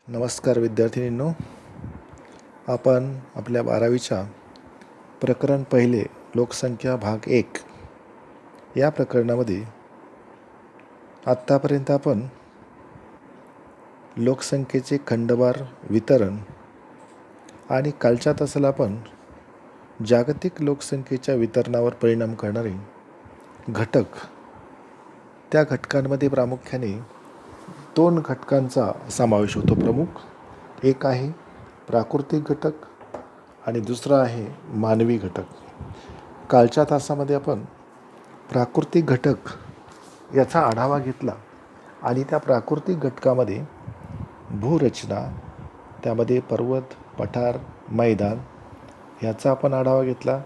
नमस्कार विद्यार्थिनींनो, आपण आपल्या 12वीच्या प्रकरण पहिले लोकसंख्या भाग 1 या प्रकरणामध्ये आत्तापर्यंत आपण लोकसंख्येचे खंडवार वितरण आणि कालच्या तासाला आपण जागतिक लोकसंख्येच्या वितरणावर परिणाम करणारे घटक, त्या घटकांमध्ये प्रामुख्याने 2 घटकांचा समावेश होतो प्रमुख. एक आहे प्राकृतिक घटक आणि दुसरा आहे मानवी घटक. कालच्या तासामध्ये आपण प्राकृतिक घटक याचा आढावा घेतला आणि त्या प्राकृतिक घटकामध्ये भूरचना, त्यामध्ये पर्वत, पठार, मैदान याचा आपण आढावा घेतला.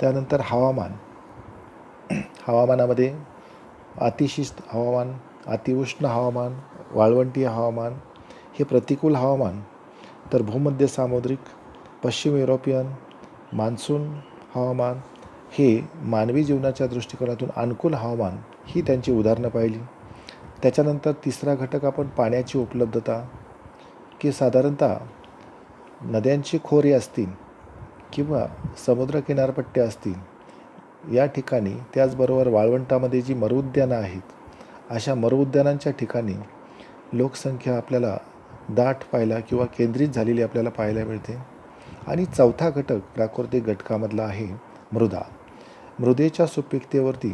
त्यानंतर हवामानामध्ये अतिशीत हवामान, अतिउष्ण हवामान, वाळवंटीय हवामान हे प्रतिकूल हवामान, तर भूमध्य सामुद्रिक, पश्चिम युरोपियन, मान्सून हवामान हे मानवी जीवनाच्या दृष्टिकोनातून अनुकूल हवामान ही त्यांची उदाहरणं पाहिली. त्याच्यानंतर तिसरा घटक आपण पाण्याची उपलब्धता, की साधारणतः नद्यांची खोरे असतील किंवा समुद्र किनारपट्ट्या असतील या ठिकाणी, त्याचबरोबर वाळवंटामध्ये जी मरुउद्यानं आहेत, अशा मरुउद्यानांच्या ठिकाणी लोकसंख्या आपल्याला दाट पाहायला किंवा केंद्रित झालेली आपल्याला पाहायला मिळते. आणि चौथा घटक प्राकृतिक घटकामधला आहे मृदा. मृदेच्या सुपीकतेवरती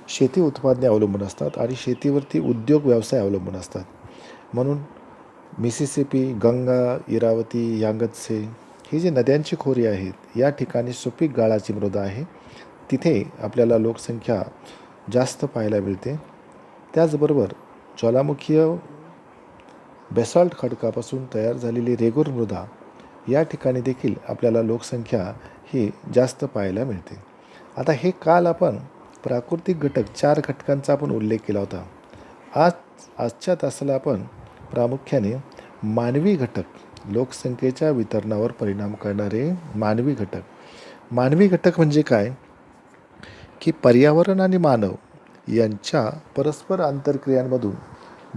शेती उत्पादने अवलंबून असतात आणि शेतीवरती उद्योग व्यवसाय अवलंबून असतात. म्हणून मिसिसिपी, गंगा, इरावती, यांगत्से ही जी नद्यांची खोरी आहेत या ठिकाणी सुपीक गाळाची मृदा आहे, तिथे आपल्याला लोकसंख्या जास्त पाहायला मिळते. त्याचबरोबर ज्वालामुखीय बेसॉल्ट खडकापासून तयार झालेली रेगूर मृदा या ठिकाणी देखील आपल्याला लोकसंख्या ही जास्त पाहायला मिळते. आता हे काल आपण प्राकृतिक घटक 4 घटकांचा आपण उल्लेख केला होता. आजच्या तासाला आपण प्रामुख्याने मानवी घटक, लोकसंख्येच्या वितरणावर परिणाम करणारे मानवी घटक म्हणजे काय, की पर्यावरण आणि मानव यांच्या परस्पर आंतरक्रियांमधून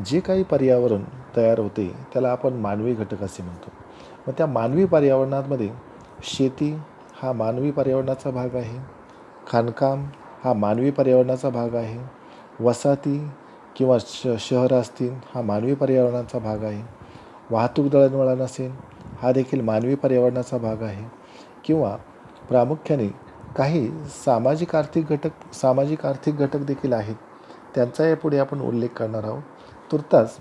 जे काही पर्यावरण तयार होते त्याला आपण मानवी घटक असे म्हणतो. मग त्या मानवी पर्यावरणामध्ये शेती हा मानवी पर्यावरणाचा भाग आहे, खाणकाम हा मानवी पर्यावरणाचा भाग आहे, वसाहती किंवा शहरं असतील हा मानवी पर्यावरणाचा भाग आहे, वाहतूक दळणवळण असेल हा देखील मानवी पर्यावरणाचा भाग आहे, किंवा प्रामुख्याने काही सामाजिक आर्थिक घटक देखील आहेत, त्यांचा यापुढे आपण उल्लेख करणार आहोत. तुर्तास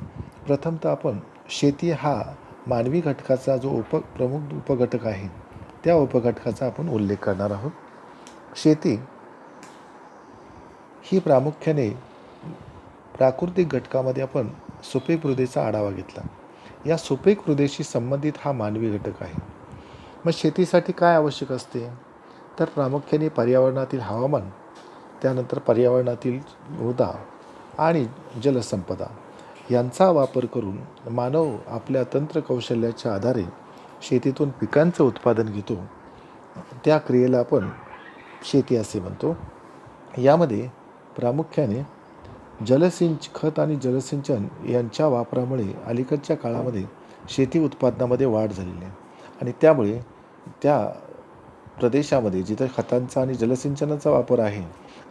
प्रथमतः आपण शेती हा मानवी घटकाचा जो प्रमुख उपघटक आहे त्या उपघटकाचा आपण उल्लेख करणार आहोत. शेती ही प्रामुख्याने प्राकृतिक घटकामध्ये आपण सुपीक मृदेचा आढावा घेतला. या सुपीक मृदेशी संबंधित हा मानवी घटक आहे. मग शेतीसाठी काय आवश्यक असते, तर प्रामुख्याने पर्यावरणातील हवामान, त्यानंतर पर्यावरणातील मृदा आणि जलसंपदा यांचा वापर करून मानव आपल्या तंत्रकौशल्याच्या आधारे शेतीतून पिकांचं उत्पादन घेतो. त्या क्रियेला आपण शेती असे म्हणतो. यामध्ये प्रामुख्याने खत आणि जलसिंचन यांच्या वापरामुळे अलीकडच्या काळामध्ये शेती उत्पादनामध्ये वाढ झालेली आहे आणि त्यामुळे त्या प्रदेशामध्ये जिथे खतांचा आणि जलसिंचनाचा वापर आहे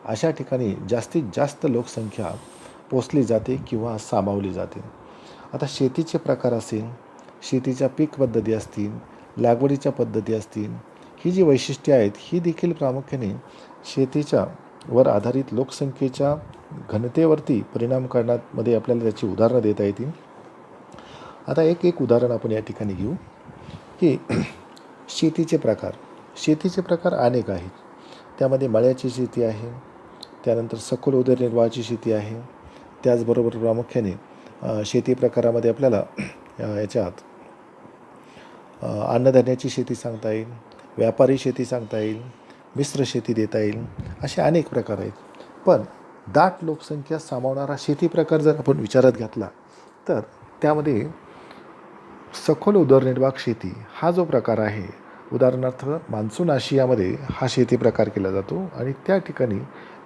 अशा ठिकाणी जास्तीत जास्त लोकसंख्या पोचली जाते किंवा सामावली जाते. आता शेतीचे प्रकार असेल, शेतीच्या पीक पद्धती असतील, लागवडीच्या पद्धती असतील, ही जी वैशिष्ट्ये आहेत ही देखील प्रामुख्याने शेतीच्या वर आधारित लोकसंख्येच्या घनतेवरती परिणाम करण्यामध्ये आपल्याला त्याची उदाहरणं देता येतील. आता एक उदाहरण आपण या ठिकाणी घेऊ की शेतीचे प्रकार अनेक आहेत. त्यामध्ये मळ्याची शेती आहे, त्यानंतर सखोल उदरनिर्वाहाची शेती आहे, त्याचबरोबर प्रामुख्याने शेती प्रकारामध्ये आपल्याला याच्यात अन्नधान्याची शेती सांगता येईल, व्यापारी शेती सांगता येईल, मिश्र शेती देता येईल, असे अनेक प्रकार आहेत. पण दाट लोकसंख्या सामावणारा शेती प्रकार जर आपण विचारात घेतला तर त्यामध्ये सखोल उदरनिर्वाह शेती हा जो प्रकार आहे, उदाहरणार्थ मान्सून आशियामध्ये हा शेती प्रकार केला जातो आणि त्या ठिकाणी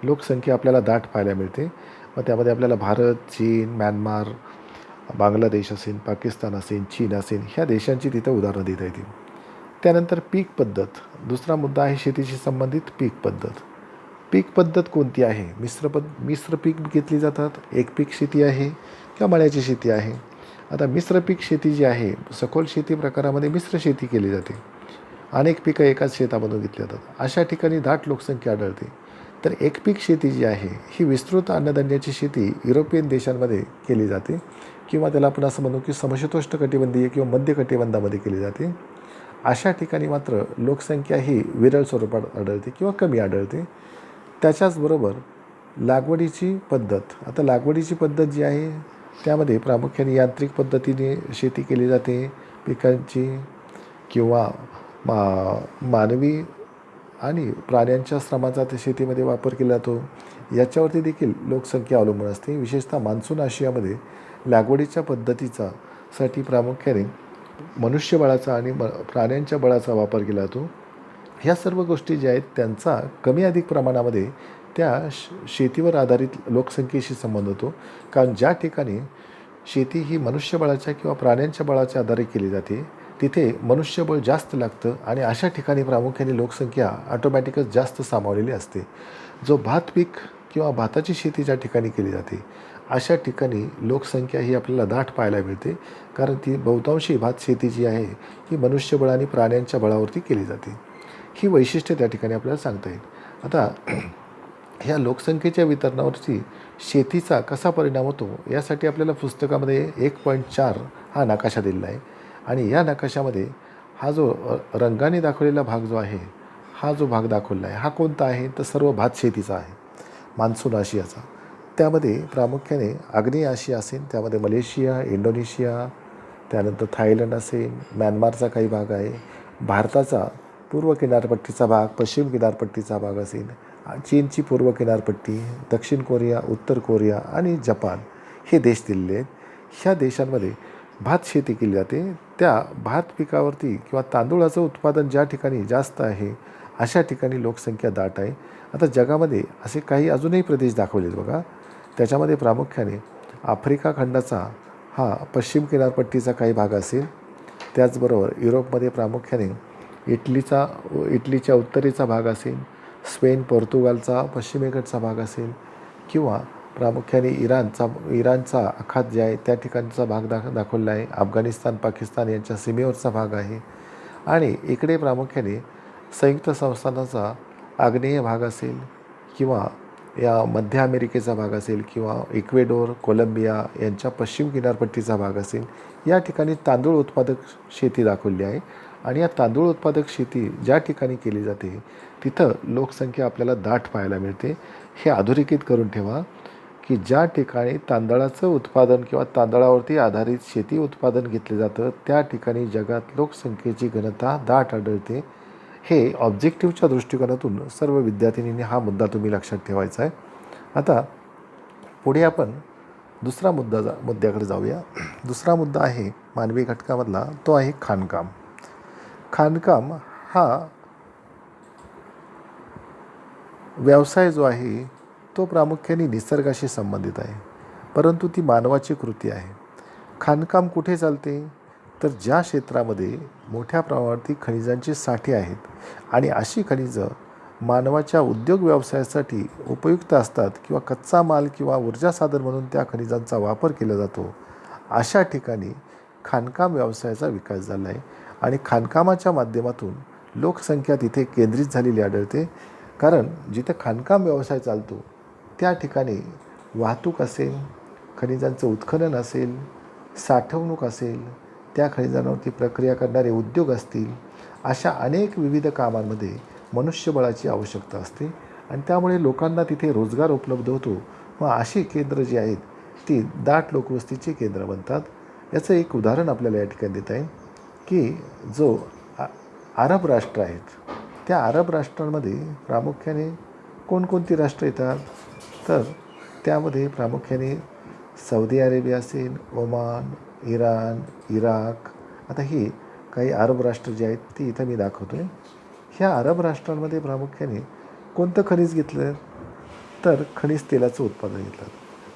लोकसंख्या आपल्याला दाट पाहायला मिळते. मग त्यामध्ये आपल्याला भारत, चीन, म्यानमार बांगलादेश असेल, पाकिस्तान असेल, चीन असेल, ह्या देशांची तिथं उदाहरणं देता येतील. त्यानंतर पीक पद्धत. दुसरा मुद्दा आहे शेतीशी संबंधित पीक पद्धत. पीक पद्धत कोणती आहे? मिश्र पीक घेतली जातात, एक पीक शेती आहे किंवा मळ्याची शेती आहे. आता मिश्र पीक शेती जी आहे, सखोल शेती प्रकारामध्ये मिश्र शेती केली जाते. अनेक पिकं एकाच शेतामधून घेतली जातात. अशा ठिकाणी दाट लोकसंख्या आढळते. तर एकपीक शेती जी आहे ही विस्तृत अन्नधान्याची शेती युरोपियन देशांमध्ये केली जाते, किंवा त्याला आपण असं म्हणू की समशीतोष्ण कटिबंधीय किंवा मध्य कटिबंधामध्ये केली जाते. अशा ठिकाणी मात्र लोकसंख्या ही विरळ स्वरूपात आढळते किंवा कमी आढळते. त्याच्याचबरोबर लागवडीची पद्धत. आता लागवडीची पद्धत जी आहे त्यामध्ये प्रामुख्याने यांत्रिक पद्धतीने शेती केली जाते पिकांची, किंवा मानवी आणि प्राण्यांच्या श्रमाचा त्या शेतीमध्ये वापर केला जातो. याच्यावरती देखील लोकसंख्या अवलंबून असते. विशेषतः मान्सून आशियामध्ये लागवडीच्या पद्धतीचा साठी प्रामुख्याने मनुष्यबळाचा आणि प्राण्यांच्या बळाचा वापर केला जातो. ह्या सर्व गोष्टी ज्या आहेत त्यांचा कमी अधिक प्रमाणामध्ये त्या शेतीवर आधारित लोकसंख्येशी संबंध होतो. कारण ज्या ठिकाणी शेती ही मनुष्यबळाच्या किंवा प्राण्यांच्या बळाच्या आधारे केली जाते तिथे मनुष्यबळ जास्त लागतं, आणि अशा ठिकाणी प्रामुख्याने लोकसंख्या ऑटोमॅटिकच जास्त सामावलेली असते. जो भात पीक किंवा भाताची शेती ज्या ठिकाणी केली जाते अशा ठिकाणी लोकसंख्या ही आपल्याला दाट पाहायला मिळते, कारण ती बहुतांशी भात शेती जी आहे ही मनुष्यबळ आणि प्राण्यांच्या बळावरती केली जाते. ही वैशिष्ट्ये त्या ठिकाणी आपल्याला सांगता येईल. आता ह्या लोकसंख्येच्या वितरणावरती शेतीचा कसा परिणाम होतो यासाठी आपल्याला पुस्तकामध्ये 1.4 हा नकाशा दिलेला आहे. आणि या नकाशामध्ये हा जो रंगाने दाखवलेला भाग जो आहे, हा जो भाग दाखवलेला आहे हा कोणता आहे? तर सर्व भात शेतीचा आहे, मान्सून आशियाचा. त्यामध्ये प्रामुख्याने आग्नेय आशिया असेल, त्यामध्ये मलेशिया, इंडोनेशिया, त्यानंतर थायलंड असेल, म्यानमारचा काही भाग आहे, भारताचा पूर्व किनारपट्टीचा भाग, पश्चिम किनारपट्टीचा भाग असेल, चीनची पूर्व किनारपट्टी, दक्षिण कोरिया, उत्तर कोरिया आणि जपान हे देश दिलेले आहेत. ह्या देशांमध्ये भात शेती केली जाते. त्या भात पिकावरती किंवा तांदूळाचं उत्पादन ज्या ठिकाणी जास्त आहे अशा ठिकाणी लोकसंख्या दाट आहे. आता जगामध्ये असे काही अजूनही प्रदेश दाखवलेत बघा. त्याच्यामध्ये प्रामुख्याने आफ्रिका खंडाचा हा पश्चिम किनारपट्टीचा काही भाग असेल, त्याचबरोबर युरोपमध्ये प्रामुख्याने इटलीच्या उत्तरेचा भाग असेल, स्पेन पोर्तुगालचा पश्चिमेकडचा भाग असेल, किंवा प्रामुख्याने इराणचा आखात जे आहे त्या ठिकाणचा भाग दाखवलेला आहे. अफगाणिस्तान पाकिस्तान यांच्या सीमेवरचा भाग आहे. आणि इकडे प्रामुख्याने संयुक्त संस्थानाचा आग्नेय भाग असेल, किंवा या मध्य अमेरिकेचा भाग असेल, किंवा इक्वेडोर कोलंबिया यांच्या पश्चिम किनारपट्टीचा भाग असेल. या ठिकाणी तांदूळ उत्पादक शेती दाखवली आहे. आणि या तांदूळ उत्पादक शेती ज्या ठिकाणी केली जाते तिथं लोकसंख्या आपल्याला दाट पाहायला मिळते. हे अधोरेखित करून ठेवा की ज्या ठिकाणी तांदळाचं उत्पादन किंवा तांदळावरती आधारित शेती उत्पादन घेतलं जातं त्या ठिकाणी जगात लोकसंख्येची घनता दाट आढळते. हे ऑब्जेक्टिव्हच्या दृष्टिकोनातून सर्व विद्यार्थिनींनी हा मुद्दा तुम्ही लक्षात ठेवायचा आहे. आता पुढे आपण मुद्द्याकडे जाऊया. दुसरा मुद्दा आहे मानवी घटकामधला, तो आहे खाणकाम. खाणकाम हा व्यवसाय जो आहे तो प्रामुख्याने निसर्गाशी संबंधित आहे, परंतु ती मानवाची कृती आहे. खाणकाम कुठे चालते? तर ज्या क्षेत्रामध्ये मोठ्या प्रमाणावरती खनिजांचे साठे आहेत आणि अशी खनिजं मानवाच्या उद्योग व्यवसायासाठी उपयुक्त असतात, किंवा कच्चा माल किंवा ऊर्जा साधन म्हणून त्या खनिजांचा वापर केला जातो, अशा ठिकाणी खाणकाम व्यवसायाचा विकास झाला आहे. आणि खाणकामाच्या माध्यमातून लोकसंख्या तिथे केंद्रित झालेली आढळते. कारण जिथे खाणकाम व्यवसाय चालतो त्या ठिकाणी वाहतूक असेल, खनिजांचं उत्खनन असेल, साठवणूक असेल, त्या खनिजांवरती प्रक्रिया करणारे उद्योग असतील, अशा अनेक विविध कामांमध्ये मनुष्यबळाची आवश्यकता असते. आणि त्यामुळे लोकांना तिथे रोजगार उपलब्ध होतो. व अशी केंद्र जी आहेत ती दाट लोकवस्तीची केंद्र बनतात. याचं एक उदाहरण आपल्याला या ठिकाणी देता येईल की जो अरब राष्ट्र आहेत त्या अरब राष्ट्रांमध्ये प्रामुख्याने कोणकोणती राष्ट्र येतात? तर त्यामध्ये प्रामुख्याने सौदी अरेबिया असेल, ओमान, इराण, इराक. आता ही काही अरब राष्ट्र जे आहेत ती इथं मी दाखवतो आहे. ह्या अरब राष्ट्रांमध्ये प्रामुख्याने कोणतं खनिज घेतलं? तर खनिज तेलाचं उत्पादन घेतलं.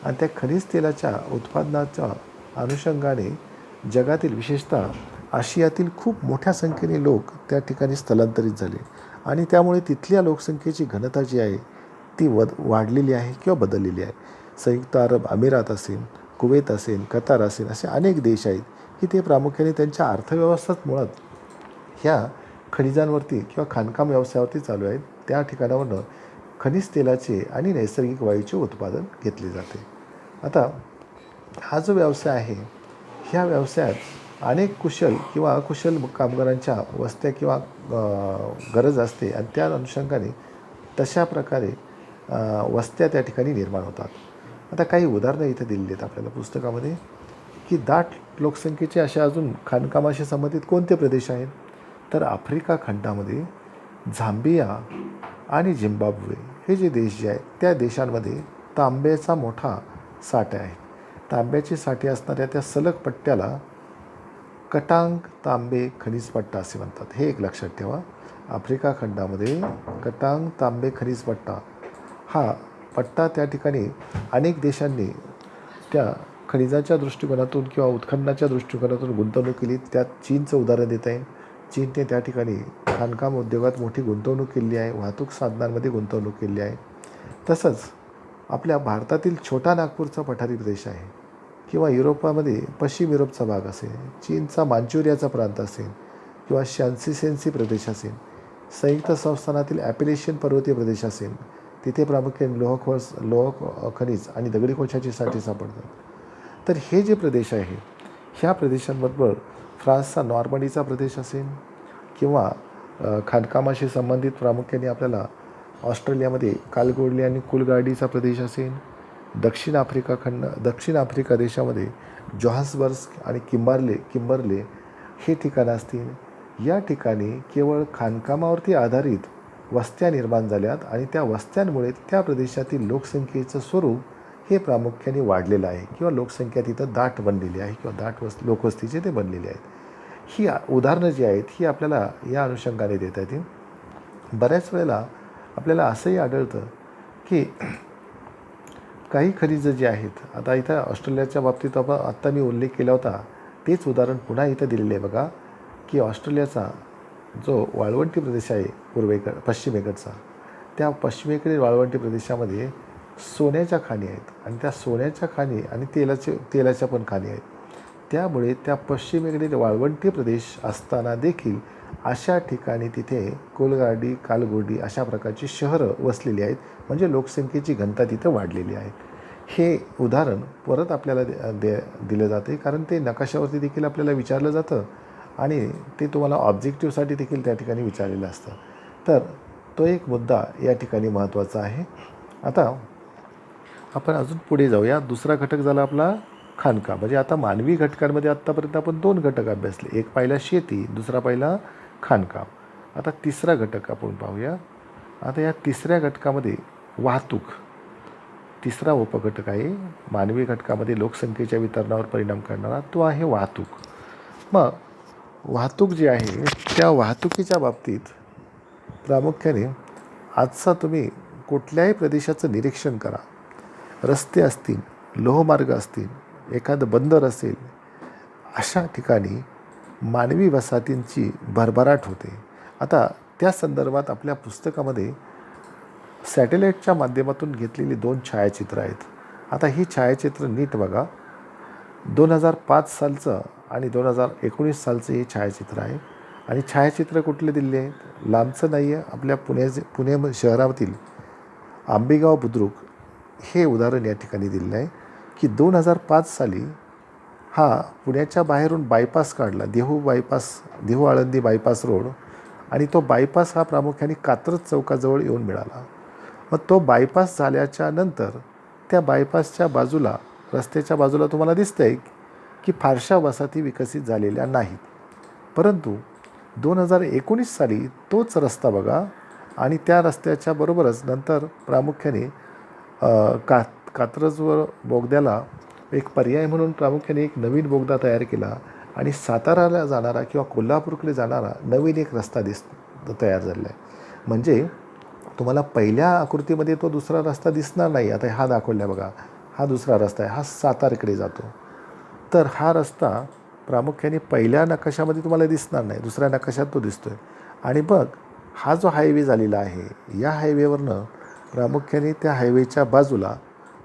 आणि त्या खनिज तेलाच्या उत्पादनाचा अनुषंगाने जगातील विशेषतः आशियातील खूप मोठ्या संख्येने लोक त्या ठिकाणी स्थलांतरित झाले आणि त्यामुळे तिथल्या लोकसंख्येची घनता जी आहे ती वाढलेली आहे किंवा बदललेली आहे. संयुक्त अरब अमिरात असेल, कुवेत असेल, कतार असेल, असे अनेक देश आहेत की ते प्रामुख्याने त्यांच्या अर्थव्यवस्थेत मुळात ह्या खनिजांवरती किंवा खाणकाम व्यवसायावरती चालू आहेत. त्या ठिकाणावरनं खनिज तेलाचे आणि नैसर्गिक वायूचे उत्पादन घेतले जाते. आता हा जो व्यवसाय आहे, ह्या व्यवसायात अनेक कुशल किंवा अकुशल कामगारांच्या वस्त्या किंवा गरज असते आणि त्या अनुषंगाने तशा प्रकारे वस्त्या त्या ठिकाणी निर्माण होतात. आता काही उदाहरणं इथे दिलेली आहेत आपल्याला पुस्तकामध्ये की दाट लोकसंख्येचे अशा अजून खाणकामाशी संबंधित कोणते प्रदेश आहेत, तर आफ्रिका खंडामध्ये झांबिया आणि झिम्बाब्वे हे जे देश जे आहेत त्या देशांमध्ये तांब्याचा मोठा साठा आहे. तांब्याचे साठे असणाऱ्या त्या सलग पट्ट्याला कटांग तांबे खनिज पट्टा असे म्हणतात. हे एक लक्षात ठेवा. आफ्रिका खंडामध्ये कटांग तांबे खनिज पट्टा हा पट्टा त्या ठिकाणी अनेक देशांनी त्या खनिजाच्या दृष्टिकोनातून किंवा उत्खननाच्या दृष्टिकोनातून गुंतवणूक केली. त्यात चीनचं उदाहरण देता येईल. चीनने त्या ठिकाणी खाणकाम उद्योगात मोठी गुंतवणूक केली आहे, वाहतूक साधनांमध्ये गुंतवणूक केली आहे. तसंच आपल्या भारतातील छोटा नागपूरचा पठारी प्रदेश आहे किंवा युरोपामध्ये पश्चिम युरोपचा भाग असेल, चीनचा मांचुरियाचा प्रांत असेल किंवा शान्सी प्रदेश असेल, संयुक्त संस्थानातील ॲपेलेशियन पर्वतीय प्रदेश असेल, तिथे प्रामुख्याने लोह खनिज आणि दगडी कोळशाची साठे सापडतात. तर हे जे प्रदेश आहे ह्या प्रदेशांबरोबर फ्रान्सचा नॉर्मंडीचा प्रदेश असेल किंवा खाणकामाशी संबंधित प्रामुख्याने आपल्याला ऑस्ट्रेलियामध्ये कालगोडली आणि कुलगार्डीचा प्रदेश असेल, दक्षिण आफ्रिका देशामध्ये जोहान्सबर्ग आणि किंबर्ले हे ठिकाणं असतील. या ठिकाणी केवळ खाणकामावरती आधारित वस्त्या निर्माण झाल्यात आणि त्या वस्त्यांमुळे त्या प्रदेशातील लोकसंख्येचं स्वरूप हे प्रामुख्याने वाढलेलं आहे किंवा लोकसंख्या तिथं दाट बनलेली आहे किंवा दाट लोकवस्तीचे ते बनलेले आहेत. ही उदाहरणं जी आहेत ही आपल्याला या अनुषंगाने देता येतील. बऱ्याच वेळेला आपल्याला असंही आढळतं की काही खनिजं जी आहेत, आता इथं ऑस्ट्रेलियाच्या बाबतीत आत्ता मी उल्लेख केला होता तेच उदाहरण पुन्हा इथं दिलेलं आहे बघा की ऑस्ट्रेलियाचा जो वाळवंटी प्रदेश आहे पश्चिमेकडचा, त्या पश्चिमेकडील वाळवंटी प्रदेशामध्ये सोन्याच्या खाणी आहेत आणि त्या सोन्याच्या खाणी आणि तेलाच्या पण खाणी आहेत. त्यामुळे त्या पश्चिमेकडील वाळवंटी प्रदेश असताना देखील अशा ठिकाणी तिथे कोलगार्डी, कालगोडी अशा प्रकारची शहरं वसलेली आहेत, म्हणजे लोकसंख्येची घनता तिथं वाढलेली आहे. हे उदाहरण परत आपल्याला दिलं जाते कारण ते नकाशावरती देखील आपल्याला विचारलं जातं आणि ते तुम्हाला ऑब्जेक्टिव्हसाठी देखील त्या ठिकाणी विचारलेलं असतं. तर तो एक मुद्दा या ठिकाणी महत्त्वाचा आहे. आता आपण अजून पुढे जाऊया. दुसरा घटक झाला आपला खाणकाम. म्हणजे आता मानवी घटकांमध्ये आत्तापर्यंत आपण 2 घटक अभ्यासले. एक पाहिला शेती, दुसरा पाहिला खाणकाम. आता तिसरा घटक आपण पाहूया. आता या तिसऱ्या घटकामध्ये वाहतूक तिसरा उपघटक आहे. मानवी घटकामध्ये लोकसंख्येच्या वितरणावर परिणाम करणारा तो आहे वाहतूक. मग वाहतूक जी आहे त्या वाहतुकीच्या बाबतीत प्रामुख्याने आजचा तुम्ही कुठल्याही प्रदेशाचं निरीक्षण करा. रस्ते असतील, लोहमार्ग असतील, एखादं बंदर असेल, अशा ठिकाणी मानवी वसाहतींची भरभराट होते. आता त्या संदर्भात आपल्या पुस्तकामध्ये सॅटेलाईटच्या माध्यमातून घेतलेली 2 छायाचित्र आहेत. आता ही छायाचित्र नीट बघा. 2005 सालचं आणि 2019 सालचं हे छायाचित्र आहे आणि छायाचित्र कुठले दिले आहेत? लांबचं नाही आहे. आपल्या पुणे शहरातील आंबेगाव बुद्रुक हे उदाहरण या ठिकाणी दिलेलं आहे की 2005 साली हा पुण्याच्या बाहेरून बायपास काढला, देहू आळंदी बायपास रोड, आणि तो बायपास हा प्रामुख्याने कात्रज चौकाजवळ येऊन मिळाला. मग तो बायपास झाल्याच्या नंतर त्या बायपासच्या बाजूला, रस्त्याच्या बाजूला तुम्हाला दिसतं आहे की फारशा वसाहती विकसित झालेल्या नाहीत. परंतु 2019 साली तोच रस्ता बघा आणि त्या रस्त्याच्या बरोबरच नंतर प्रामुख्याने कात्रजवर बोगद्याला एक पर्याय म्हणून प्रामुख्याने एक नवीन बोगदा तयार केला आणि साताराला जाणारा किंवा कोल्हापूरकडे जाणारा नवीन एक रस्ता तयार झालेला आहे. म्हणजे तुम्हाला पहिल्या आकृतीमध्ये तो दुसरा रस्ता दिसणार नाही. आता हा दाखवला बघा, हा दुसरा रस्ता आहे, हा सातारकडे जातो. तर हा रस्ता प्रामुख्याने पहिल्या नकाशामध्ये तुम्हाला दिसणार नाही, दुसऱ्या नकाशात तो दिसतो आहे. आणि मग हा जो हायवे झालेला आहे, या हायवेवरनं प्रामुख्याने त्या हायवेच्या बाजूला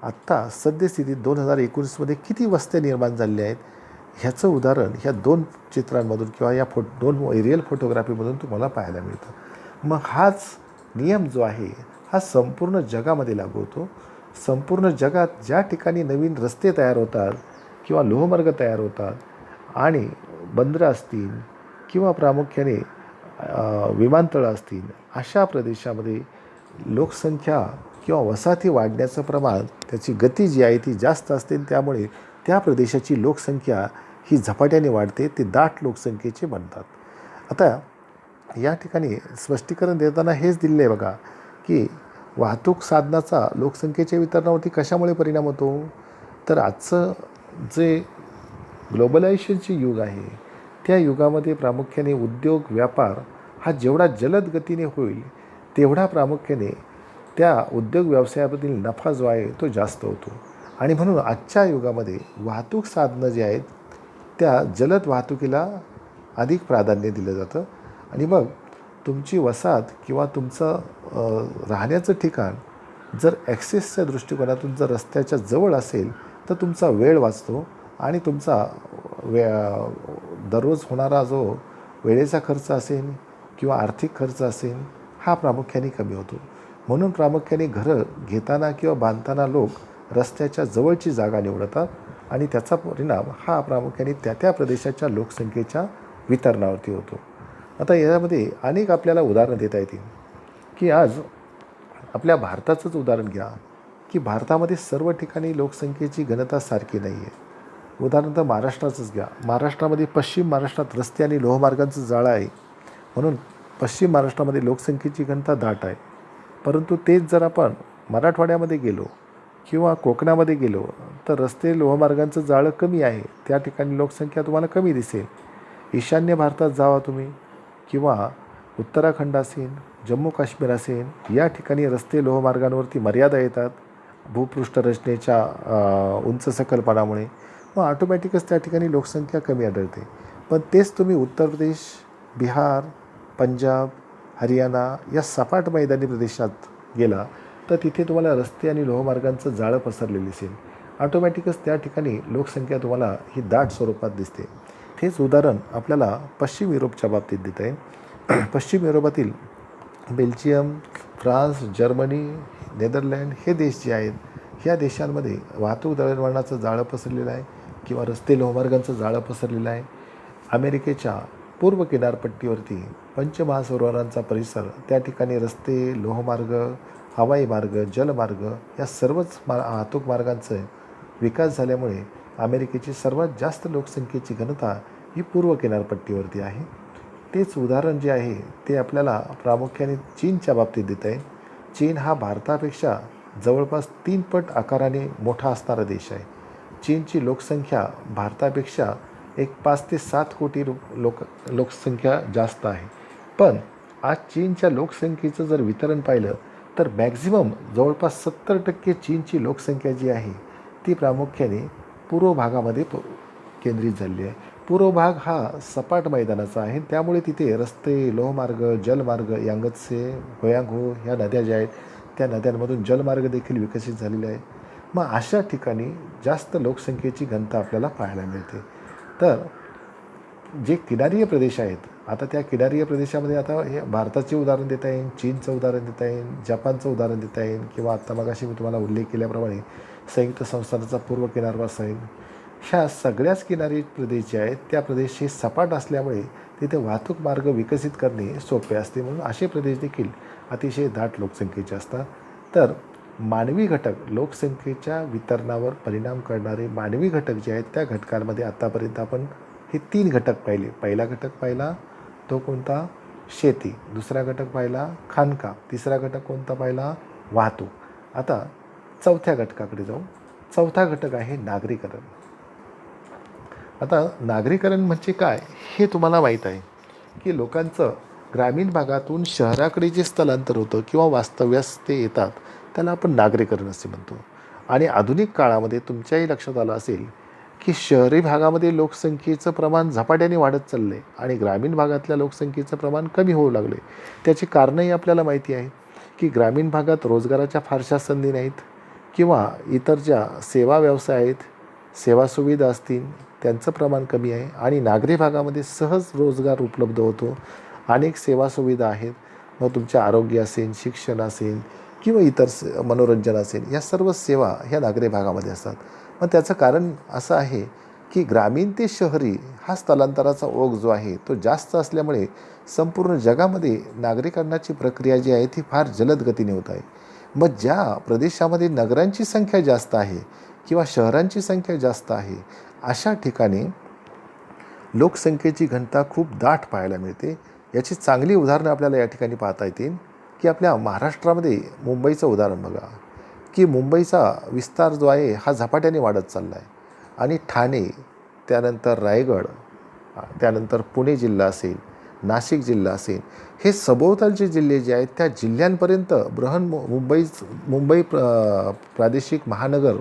आत्ता सद्यस्थितीत 2019मध्ये किती वस्त्या निर्माण झालेल्या आहेत, ह्याचं उदाहरण ह्या 2 चित्रांमधून किंवा या 2 एरियल फोटोग्राफीमधून तुम्हाला पाहायला मिळतं. मग हाच नियम जो आहे हा संपूर्ण जगामध्ये लागू होतो. संपूर्ण जगात ज्या ठिकाणी नवीन रस्ते तयार होतात किंवा लोहमार्ग तयार होतात आणि बंदरं असतील किंवा प्रामुख्याने विमानतळं असतील, अशा प्रदेशामध्ये लोकसंख्या किंवा वसाहती वाढण्याचं प्रमाण, त्याची गती जी आहे ती जास्त असते. त्यामुळे त्या प्रदेशाची लोकसंख्या ही झपाट्याने वाढते, ते दाट लोकसंख्येचे बनतात. आता या ठिकाणी स्पष्टीकरण देताना हेच दिले आहे बघा, की वाहतूक साधनाचा लोकसंख्येच्या वितरणावरती कशामुळे परिणाम होतो. तर आजचं जे ग्लोबलायझेशनचे युग आहे, त्या युगामध्ये प्रामुख्याने उद्योग व्यापार हा जेवढा जलद गतीने होईल, तेवढा प्रामुख्याने त्या उद्योग व्यवसायामधील नफा जो आहे तो जास्त होतो. आणि म्हणून आजच्या युगामध्ये वाहतूक साधनं जी आहेत त्या जलद वाहतुकीला अधिक प्राधान्य दिलं जातं. आणि मग तुमची वसाहत किंवा तुमचं राहण्याचं ठिकाण जर ॲक्सेसच्या दृष्टिकोनातून जर रस्त्याच्या जवळ असेल, तर तुमचा वेळ वाचतो आणि तुमचा दररोज होणारा जो वेळेचा खर्च असेल किंवा आर्थिक खर्च असेल, हा प्रामुख्याने कमी होतो. म्हणून प्रामुख्याने घरं घेताना किंवा बांधताना लोक रस्त्याच्या जवळची जागा निवडतात आणि त्याचा परिणाम हा प्रामुख्याने त्या प्रदेशाच्या लोकसंख्येच्या वितरणावरती होतो. आता यामध्ये अनेक आपल्याला उदाहरणं देता येतील, की आज आपल्या भारताचंच उदाहरण घ्या, की भारतामध्ये सर्व ठिकाणी लोकसंख्येची घनता सारखी नाही आहे. उदाहरणार्थ महाराष्ट्राचंच घ्या. महाराष्ट्रामध्ये पश्चिम महाराष्ट्रात रस्ते आणि लोहमार्गांचं जाळं आहे, म्हणून पश्चिम महाराष्ट्रामध्ये लोकसंख्येची घनता दाट आहे. परंतु तेच जर आपण मराठवाड्यामध्ये गेलो किंवा कोकणामध्ये गेलो, तर रस्ते लोहमार्गांचं जाळं कमी आहे, त्या ठिकाणी लोकसंख्या तुम्हाला कमी दिसेल. ईशान्य भारतात जावा तुम्ही किंवा उत्तराखंड असेल, जम्मू काश्मीर असेल, या ठिकाणी रस्ते लोहमार्गांवरती मर्यादा येतात भूपृष्ठ रचनेच्या उंच सकलपणामुळे. मग ऑटोमॅटिकच त्या ठिकाणी लोकसंख्या कमी आढळते. पण तेच तुम्ही उत्तर प्रदेश, बिहार, पंजाब, हरियाणा या सपाट मैदानी प्रदेशात गेला, तर तिथे तुम्हाला रस्ते आणि लोहमार्गांचं जाळं पसरलेलं दिसेल. ऑटोमॅटिकच त्या ठिकाणी लोकसंख्या तुम्हाला ही दाट स्वरूपात दिसते. हेच उदाहरण आपल्याला पश्चिम युरोपच्या बाबतीत देता येईल. पश्चिम युरोपातील बेल्जियम, फ्रान्स, जर्मनी, नेदरलँड हे देश जे आहेत, ह्या देशांमध्ये वाहतूक दळणवळणाचं जाळं पसरलेलं आहे किंवा रस्ते लोहमार्गांचं जाळं पसरलेलं आहे. अमेरिकेच्या पूर्व किनारपट्टीवरती पंचमहासरोवरांचा परिसर, त्या ठिकाणी रस्ते, लोहमार्ग, हवाई मार्ग, जलमार्ग या सर्वच वाहतूक मार्गांचं विकास झाल्यामुळे अमेरिकेची सर्वात जास्त लोकसंख्येची घनता ही पूर्व किनारपट्टीवरती आहे. तेच उदाहरण जे आहे ते आपल्याला प्रामुख्याने चीनच्या बाबतीत देता येईल. चीन हा भारतापेक्षा जवळपास 3 पट आकाराने मोठा असणारा देश आहे. चीनची लोकसंख्या भारतापेक्षा एक 5 ते 7 कोटी लोकसंख्या जास्त आहे. पण आज चीनच्या लोकसंख्येचं जर वितरण पाहिलं, तर मॅक्झिमम जवळपास 70% चीनची लोकसंख्या जी आहे ती प्रामुख्याने पूर्व भागामध्ये केंद्रित झालेली आहे. पूर्व भाग हा सपाट मैदानाचा आहे, त्यामुळे तिथे रस्ते, लोहमार्ग, जलमार्ग, यांगत्से, होयांगहो ह्या नद्या ज्या आहेत, त्या नद्यांमधून जलमार्ग देखील विकसित झालेले आहेत. मग अशा ठिकाणी जास्त लोकसंख्येची घनता आपल्याला पाहायला मिळते. तर जे किनारीय प्रदेश आहेत, आता त्या किनारीय प्रदेशामध्ये आता हे भारताचे उदाहरण देता येईल, चीनचं उदाहरण देता येईल, जपानचं उदाहरण देता येईल किंवा आत्ता मगाशी मी तुम्हाला उल्लेख केल्याप्रमाणे संयुक्त संस्थानाचा पूर्व किनारभाग असेल. ह्या सगळ्याच किनारी प्रदेश जे आहेत त्या प्रदेश हे सपाट असल्यामुळे तिथे वाहतूक मार्ग विकसित करणे सोपे असते. म्हणून असे प्रदेश देखील अतिशय दाट लोकसंख्येचे असतात. तर मानवी घटक, लोकसंख्येच्या वितरणावर परिणाम करणारे मानवी घटक जे आहेत, त्या घटकांमध्ये आत्तापर्यंत आपण हे 3 घटक पाहिले. पहिला घटक पाहिला तो कोणता? शेती. दुसरा घटक पाहिला खाणकाम. तिसरा घटक कोणता पाहिला? वाहतूक. आता चौथ्या घटकाकडे जाऊ. चौथा घटक आहे नागरीकरण. आता नागरीकरण म्हणजे काय हे तुम्हाला माहीत आहे, की लोकांचं ग्रामीण भागातून शहराकडे जे स्थलांतर होतं किंवा वास्तव्यास ते येतात, त्याला आपण नागरीकरण असे म्हणतो. आणि आधुनिक काळामध्ये तुमच्याही लक्षात आलं असेल, की शहरी भागामध्ये लोकसंख्येचं प्रमाण झपाट्याने वाढत चाललं आहे आणि ग्रामीण भागातल्या लोकसंख्येचं प्रमाण कमी होऊ लागले. त्याची कारणंही आपल्याला माहिती आहे की ग्रामीण भागात रोजगाराच्या फारशा संधी नाहीत किंवा इतर ज्या सेवा व्यवसाय आहेत, सेवा सुविधा असतील, त्यांचं प्रमाण कमी आहे आणि नागरी भागामध्ये सहज रोजगार उपलब्ध होतो. अनेक सेवा सुविधा आहेत. मग तुमचे आरोग्य असेल, शिक्षण असेल किंवा इतर मनोरंजन असेल, या सर्व सेवा ह्या नागरी भागामध्ये असतात. मग त्याचं कारण असं आहे की ग्रामीण ते शहरी हा स्थलांतराचा ओघ जो आहे तो जास्त असल्यामुळे संपूर्ण जगामध्ये नागरीकरणाची प्रक्रिया जी आहे ती फार जलद गतीने होत आहे. मग ज्या प्रदेशामध्ये नगरांची संख्या जास्त आहे किंवा शहरांची संख्या जास्त आहे, अशा ठिकाणी लोकसंख्येची घनता खूप दाट पाहायला मिळते. याची चांगली उदाहरणं आपल्याला या ठिकाणी पाहता येतील की आपल्या महाराष्ट्रामध्ये मुंबईचं उदाहरण बघा की मुंबईचा विस्तार जो आहे हा झपाट्याने वाढत चालला आहे आणि ठाणे, त्यानंतर रायगड, त्यानंतर पुणे जिल्हा असेल, नाशिक जिल्हा असेल, हे सभोवतालचे जिल्हे जे आहेत त्या जिल्ह्यांपर्यंत मुंबई प्रादेशिक महानगर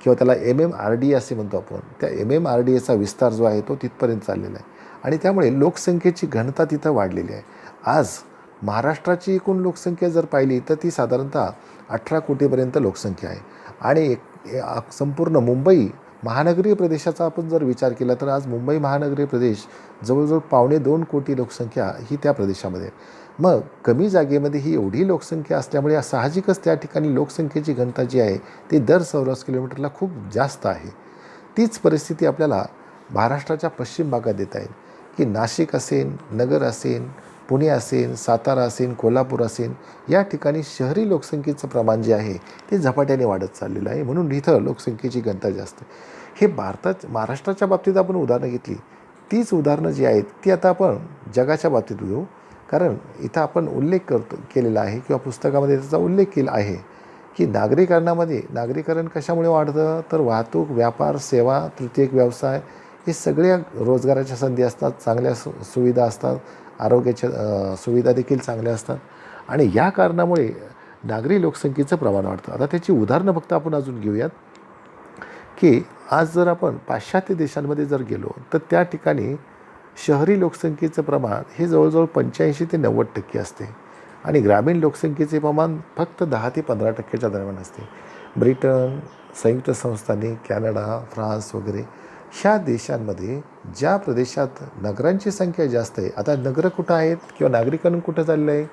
किंवा त्याला MMRDA असे म्हणतो आपण, त्या MMRDAचा विस्तार जो आहे तो तिथपर्यंत चाललेला आहे आणि त्यामुळे लोकसंख्येची घनता तिथं वाढलेली आहे. आज महाराष्ट्राची एकूण लोकसंख्या जर पाहिली तर ती साधारणतः 18 कोटीपर्यंत लोकसंख्या आहे आणि संपूर्ण मुंबई महानगरीय प्रदेशाचा आपण जर विचार केला तर आज मुंबई महानगरीय प्रदेश जवळजवळ 2.25 कोटी लोकसंख्या ही त्या प्रदेशामध्ये आहे. मग कमी जागेमध्ये ही एवढी लोकसंख्या असल्यामुळे साहजिकच त्या ठिकाणी लोकसंख्येची घनता जी आहे ती दर चौरस किलोमीटरला खूप जास्त आहे. तीच परिस्थिती आपल्याला महाराष्ट्राच्या पश्चिम भागात देता येईल की नाशिक असेल, नगर असेल, पुणे असेल, सातारा असेल, कोल्हापूर असेल, या ठिकाणी शहरी लोकसंख्येचं प्रमाण जे आहे ते झपाट्याने वाढत चाललेलं आहे. म्हणून इथं लोकसंख्येची घनता जास्त. हे महाराष्ट्राच्या बाबतीत आपण उदाहरणं घेतली, तीच उदाहरणं जी आहेत ती आता आपण जगाच्या बाबतीत घेऊ. कारण इथं आपण उल्लेख केलेला आहे किंवा पुस्तकामध्ये त्याचा उल्लेख केला आहे की नागरीकरण कशामुळे वाढतं, तर वाहतूक, व्यापार, सेवा, तृतीयक व्यवसाय, हे सगळ्या रोजगाराच्या संधी असतात, चांगल्या सुविधा असतात, आरोग्याच्या सुविधा देखील चांगल्या असतात आणि या कारणामुळे नागरी लोकसंख्येचं प्रमाण वाढतं. आता त्याची उदाहरणं फक्त आपण अजून घेऊयात की आज जर आपण पाश्चात्य देशांमध्ये जर गेलो तर त्या ठिकाणी शहरी लोकसंख्येचं प्रमाण हे जवळजवळ 85 ते 90% असते आणि ग्रामीण लोकसंख्येचे प्रमाण फक्त 10 ते 15% दरम्यान असते. ब्रिटन, संयुक्त संस्थाने, कॅनडा, फ्रान्स वगैरे ह्या देशांमध्ये ज्या प्रदेशात नगरांची संख्या जास्त आहे, आता नगरं कुठं आहेत किंवा नागरीकरण कुठं चाललं आहे,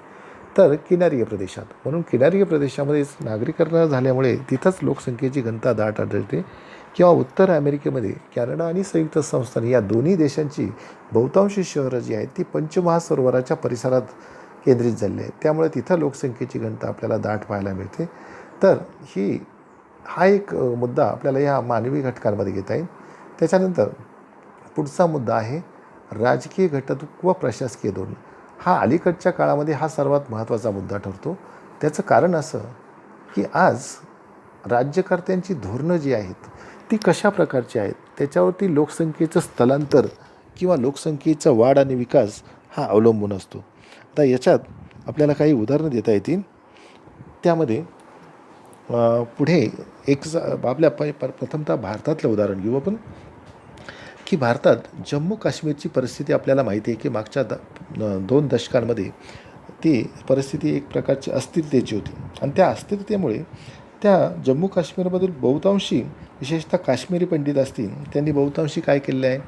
तर किनारीय प्रदेशात. म्हणून किनारीय प्रदेशामध्येच नागरीकरण झाल्यामुळे तिथंच लोकसंख्येची घनता दाट आढळते. किंवा उत्तर अमेरिकेमध्ये कॅनडा आणि संयुक्त संस्थाने या दोन्ही देशांची बहुतांशी शहरं जी आहेत ती पंचमहासरोवराच्या परिसरात केंद्रित झाली आहेत. त्यामुळे तिथं लोकसंख्येची घनता आपल्याला दाट पाहायला मिळते. तर हा एक मुद्दा आपल्याला या मानवी घटकांमध्ये घेता येईल. त्याच्यानंतर पुढचा मुद्दा आहे राजकीय घटक व प्रशासकीय धोरण. हा अलीकडच्या काळामध्ये हा सर्वात महत्त्वाचा मुद्दा ठरतो. त्याचं कारण असं की आज राज्यकर्त्यांची धोरणं जी आहेत ती कशा प्रकारची आहेत त्याच्यावरती लोकसंख्येचं स्थलांतर किंवा लोकसंख्येचा वाढ आणि विकास हा अवलंबून असतो. आता याच्यात आपल्याला काही उदाहरणं देता येतील. त्यामध्ये पुढे आपल्या प्रथमतः भारतातलं उदाहरण घेऊ आपण की भारतात जम्मू काश्मीरची परिस्थिती आपल्याला माहिती आहे की मागच्या 2 दशकांमध्ये ती परिस्थिती एक प्रकारची अस्थिरतेची होती आणि त्या अस्थिरतेमुळे त्या जम्मू काश्मीरमधील बहुतांशी विशेषतः काश्मीरी पंडित असतील त्यांनी बहुतांशी काय केलेलं आहे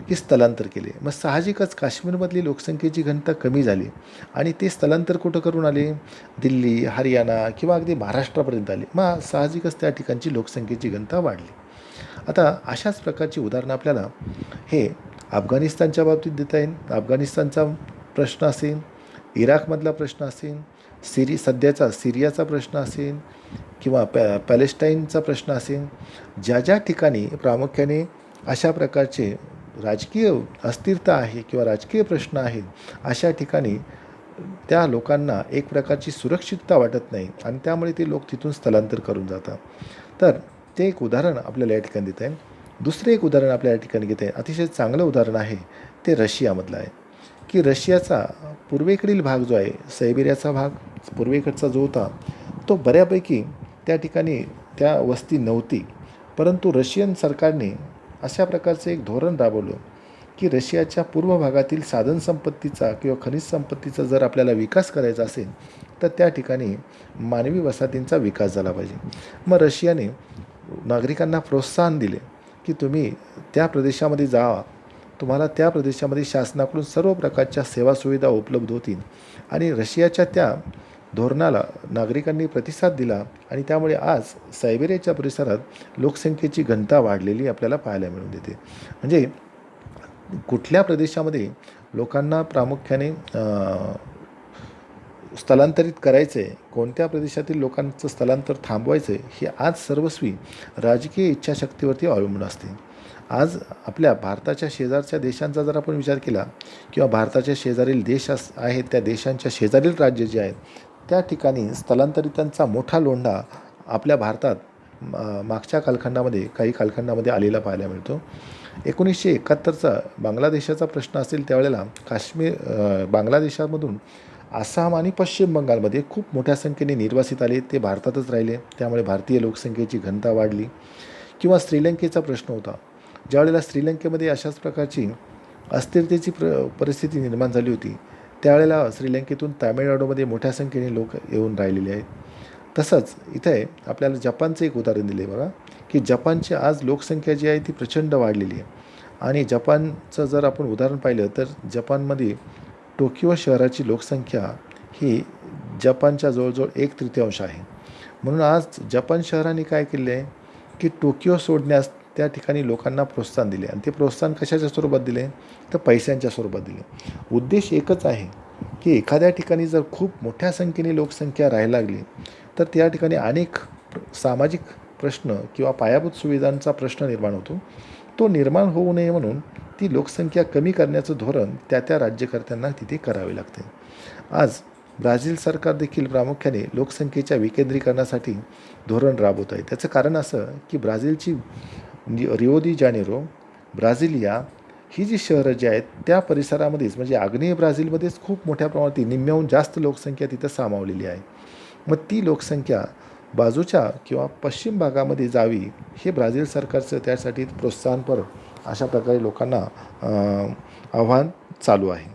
की स्थलांतर केले. मग साहजिकच काश्मीरमधली लोकसंख्येची घनता कमी झाली आणि ते स्थलांतर कुठं करून आले, दिल्ली, हरियाणा किंवा अगदी महाराष्ट्रापर्यंत आले. मग साहजिकच त्या ठिकाणची लोकसंख्येची घनता वाढली. आता अशाच प्रकारची उदाहरणं आपल्याला हे अफगाणिस्तानच्या बाबतीत देता येईल. अफगाणिस्तानचा प्रश्न असेल, इराकमधला प्रश्न असेल, सध्याचा सिरियाचा प्रश्न असेल किंवा पॅलेस्टाईनचा प्रश्न असेल, ज्या ठिकाणी प्रामुख्याने अशा प्रकारचे राजकीय अस्थिरता आहे किंवा राजकीय प्रश्न आहेत, अशा ठिकाणी त्या लोकांना एक प्रकारची सुरक्षितता वाटत नाही आणि त्यामुळे ते लोक तिथून स्थलांतर करून जातात. तर ते एक उदाहरण आपल्याला या ठिकाणी देता येईल. दुसरे एक उदाहरण आपल्या या ठिकाणी घेता येईल, अतिशय चांगलं उदाहरण आहे ते रशियामधलं आहे की रशियाचा पूर्वेकडील भाग जो आहे, सायबेरियाचा भाग पूर्वेकडचा जो होता तो बऱ्यापैकी त्या ठिकाणी त्या वस्ती नव्हती. परंतु रशियन सरकारने अशा प्रकारचं एक धोरण राबवलं की रशियाच्या पूर्व भागातील साधनसंपत्तीचा किंवा खनिज संपत्तीचा जर आपल्याला विकास करायचा असेल तर त्या ठिकाणी मानवी वसाहतींचा विकास झाला पाहिजे. मग रशियाने नागरिकांना प्रोत्साहन दिले की तुम्ही त्या प्रदेशामध्ये जावा, तुम्हाला त्या प्रदेशामध्ये शासनाकडून सर्व प्रकारच्या सेवासुविधा उपलब्ध होतील. आणि रशियाच्या त्या धोरणाला नागरिकांनी प्रतिसाद दिला आणि त्यामुळे आज सायबेरियाच्या परिसरात लोकसंख्येची घनता वाढलेली आपल्याला पाहायला मिळून देते. म्हणजे कुठल्या प्रदेशामध्ये लोकांना प्रामुख्याने स्थलांतरित करायचं आहे, कोणत्या प्रदेशातील लोकांचं स्थलांतर थांबवायचं आहे, हे आज सर्वस्वी राजकीय इच्छाशक्तीवरती अवलंबून असते. आज आपल्या भारताच्या शेजारच्या देशांचा जर आपण विचार केला किंवा भारताच्या शेजारील देश आहेत त्या देशांच्या शेजारील राज्य जे आहेत त्या ठिकाणी स्थलांतरितांचा मोठा लोंढा आपल्या भारतात मागच्या कालखंडामध्ये काही कालखंडामध्ये आलेला पाहायला मिळतो. 1971चा बांगलादेशाचा प्रश्न असेल त्यावेळेला बांगलादेशामधून आसाम आणि पश्चिम बंगालमध्ये खूप मोठ्या संख्येने निर्वासित आले, ते भारतातच राहिले, त्यामुळे भारतीय लोकसंख्येची घनता वाढली. किंवा श्रीलंकेचा प्रश्न होता, ज्यावेळेला श्रीलंकेमध्ये अशाच प्रकारची अस्थिरतेची परिस्थिती निर्माण झाली होती, त्यावेळेला श्रीलंकेतून तामिळनाडूमध्ये मोठ्या संख्येने लोक येऊन राहिलेले आहेत. तसंच इथे आपल्याला जपानचं एक उदाहरण दिले बघा की जपानची आज लोकसंख्या जी आहे ती प्रचंड वाढलेली आहे. आणि जपानचं जर आपण उदाहरण पाहिलं तर जपानमध्ये टोकियो शहराची लोकसंख्या ही जपानच्या जवळजवळ 1/3 आहे. म्हणून आज जपान शहराने काय केले आहे की टोकियो सोडण्यास त्या ठिकाणी लोकांना प्रोत्साहन दिले. आणि ते प्रोत्साहन कशाच्या स्वरूपात दिले तर पैशांच्या स्वरूपात दिले. उद्देश एकच आहे की एखाद्या ठिकाणी जर खूप मोठ्या संख्येने लोकसंख्या राहायला लागली तर त्या ठिकाणी अनेक सामाजिक प्रश्न किंवा पायाभूत सुविधांचा प्रश्न निर्माण होतो. तो निर्माण होऊ नये म्हणून ती लोकसंख्या कमी करण्याचं धोरण त्या राज्यकर्त्यांना तिथे करावे लागते. आज ब्राझील सरकार देखील प्रामुख्याने लोकसंख्येच्या विकेंद्रीकरणासाठी धोरण राबवत आहे. त्याचं कारण असं की ब्राझीलची रिओ दी जानेरो, ब्राझिलिया ही जी शहरं जी आहेत त्या परिसरामध्येच म्हणजे आग्नेय ब्राझीलमध्येच खूप मोठ्या प्रमाणात निम्म्याहून जास्त लोकसंख्या तिथं सामावलेली आहे. मग ती लोकसंख्या बाजूच्या किंवा पश्चिम भागामध्ये जावी हे ब्राझील सरकारचं त्यासाठी प्रोत्साहनपर अशा प्रकारे लोकांना आव्हान चालू आहे.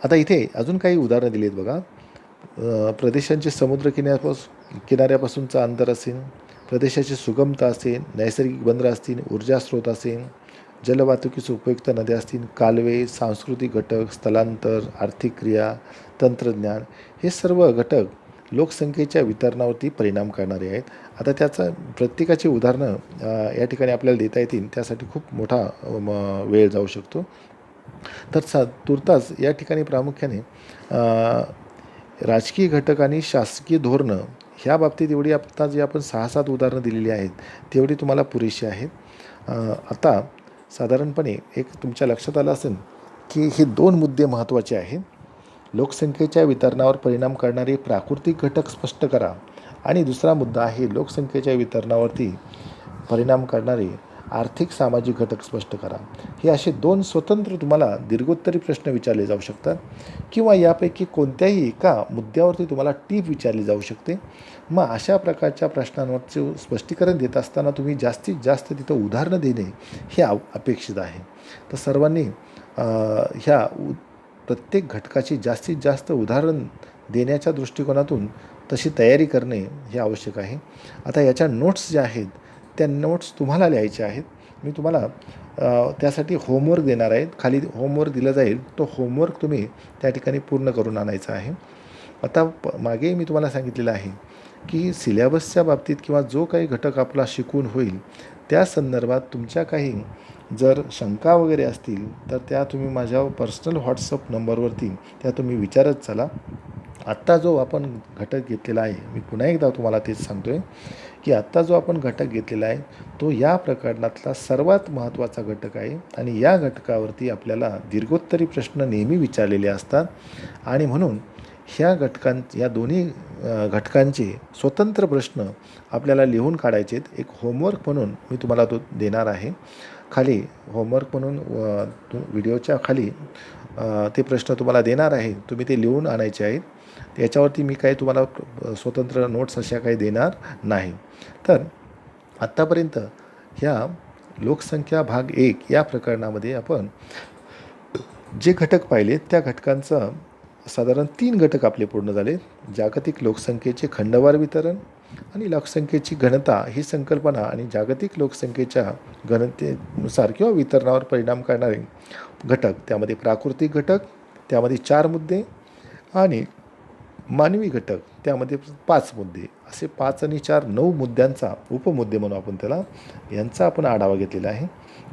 आता इथे अजून काही उदाहरणं दिली आहेत बघा. प्रदेशांचे समुद्र किनाऱ्यापासूनचं अंतर असेल, प्रदेशाची सुगमता असेल, नैसर्गिक बंदरं असतील, ऊर्जा स्रोत असेल, जलवाहतुकीस उपयुक्त नद्या असतील, कालवे, सांस्कृतिक घटक, स्थलांतर, आर्थिक क्रिया, तंत्रज्ञान, हे सर्व घटक लोकसंख्येच्या वितरणावरती परिणाम करणारे आहेत. आता त्याचं प्रत्येकाची उदाहरणं या ठिकाणी आपल्याला देता येतील, त्यासाठी खूप मोठा वेळ जाऊ शकतो. तर तुर्तास या ठिकाणी प्रामुख्याने राजकीय घटक आणि शासकीय धोरणं ह्या बाबतीत एवढी आता जी आपण 6-7 उदाहरणं दिलेली आहेत तेवढी तुम्हाला पुरेशी आहेत. आता साधारणपणे एक तुमच्या लक्षात आलं असेल की हे 2 मुद्दे महत्त्वाचे आहेत. लोकसंख्येच्या वितरणावर परिणाम करणारे प्राकृतिक घटक स्पष्ट करा आणि दुसरा मुद्दा आहे लोकसंख्येच्या वितरणावरती परिणाम करणारे आर्थिक सामाजिक घटक स्पष्ट करा. हे असे 2 स्वतंत्र तुम्हाला दीर्घोत्तरी प्रश्न विचारले जाऊ शकतात किंवा यापैकी कोणत्याही एका मुद्द्यावरती तुम्हाला टीप विचारली जाऊ शकते. मग अशा प्रकारच्या प्रश्नांवरचे स्पष्टीकरण देत असताना तुम्ही जास्तीत जास्त तिथं उदाहरणं देणे हे अपेक्षित आहे. तर सर्वांनी ह्या प्रत्येक घटकाची जास्तीत जास्त उदाहरण देण्याच्या दृष्टिकोनातून तशी तयारी करणे हे आवश्यक आहे. आता याच्या नोट्स ज्या आहेत त्या नोट्स तुम्हाला लिहायच्या आहेत. मी तुम्हाला त्यासाठी होमवर्क देणार आहे. खाली होमवर्क दिलं जाईल, तो होमवर्क तुम्ही त्या ठिकाणी पूर्ण करून आणायचा आहे. आता मागे मी तुम्हाला सांगितलेलं आहे की सिलेबसच्या बाबतीत किंवा जो काही घटक आपला शिकून होईल त्या संदर्भात तुमच्या काही जर शंका वगैरे असतील तर त्या तुम्ही माझ्या पर्सनल व्हॉट्सअप नंबरवरती त्या तुम्ही विचारत चला. आत्ता जो आपण घटक घेतलेला आहे, मी पुन्हा एकदा तुम्हाला तेच सांगतो आहे की आत्ता जो आपण घटक घेतलेला आहे तो या प्रकरणातला सर्वात महत्त्वाचा घटक आहे आणि या घटकावरती आपल्याला दीर्घोत्तरी प्रश्न नेहमी विचारलेले असतात. आणि म्हणून या दोन्ही घटकांचे स्वतंत्र प्रश्न आपल्याला लिहून काढायचे आहेत. एक होमवर्क म्हणून मी तुम्हाला तो देणार आहे. खाली होमवर्क म्हणून व्हिडिओच्या खाली ते प्रश्न तुम्हाला देणार आहे, तुम्ही ते लिहून आणायचे आहेत. याच्यावरती मी काही तुम्हाला स्वतंत्र नोट्स अशा काही देणार नाही. तर आत्तापर्यंत ह्या लोकसंख्या भाग 1 या प्रकरणामध्ये आपण जे घटक पाहिले त्या घटकांचा साधारण 3 घटक आपले पूर्ण झाले. जागतिक लोकसंख्येचे खंडवार वितरण आणि लोकसंख्येची घनता ही संकल्पना आणि जागतिक लोकसंख्येच्या घनतेनुसार किंवा वितरणावर परिणाम करणारे घटक, त्यामध्ये प्राकृतिक घटक, त्यामध्ये 4 मुद्दे आणि मानवी घटक, त्यामध्ये 5 मुद्दे, असे 5 आणि 4 9 मुद्द्यांचा उपमुद्दे म्हणू आपण त्याला, यांचा आपण आढावा घेतलेला आहे.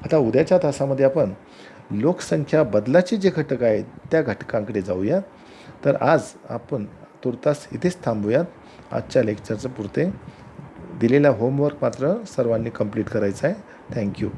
आता उद्याच्या तासामध्ये आपण लोकसंख्या बदलाचे जे घटक आहेत त्या घटकांकडे जाऊया. तर आज आपण तुर्तास इथेच थांबूयात. आजच्या लेक्चरचं पुरते दिलेला होमवर्क मात्र सर्वांनी कंप्लीट करायचा आहे. थँक्यू.